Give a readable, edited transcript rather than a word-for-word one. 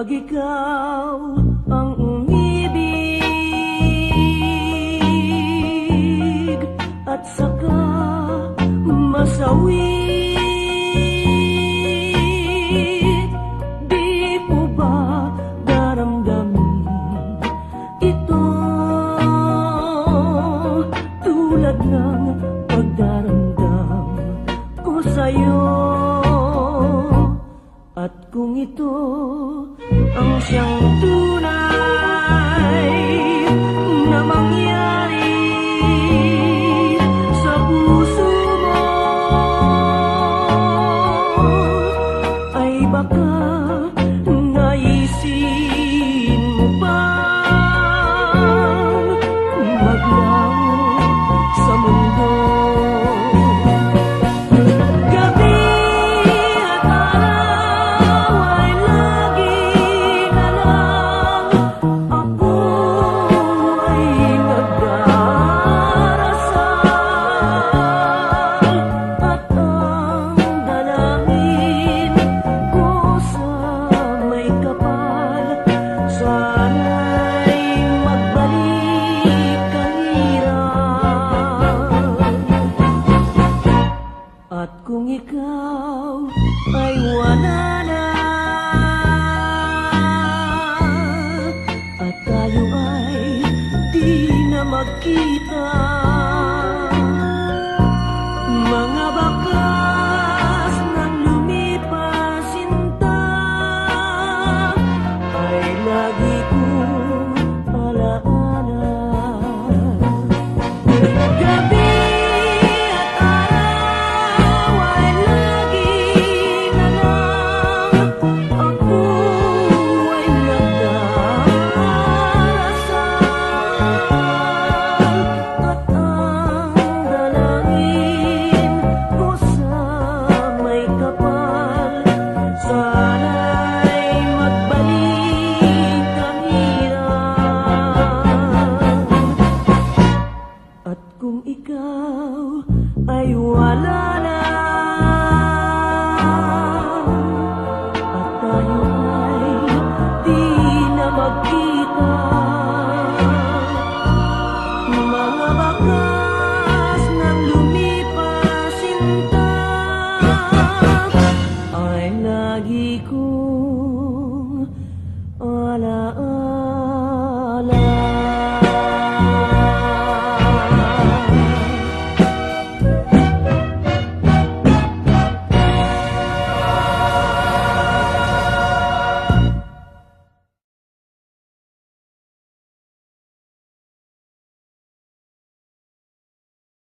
Kapag ikaw ang umibig at saka masawi, di mo ba daramdamin ito tulad ng pagdaramdam ko sa'yo? At kung ito ang siyang tunay na mangyari sa puso mo, ay baka naisin mo bang maglaho sa mundo? At kung ikaw ay wala na at tayo ay di na magkita, mga bakas ng lumipas sinta ay lagi kong alaala. Gabi kung ikaw ay wala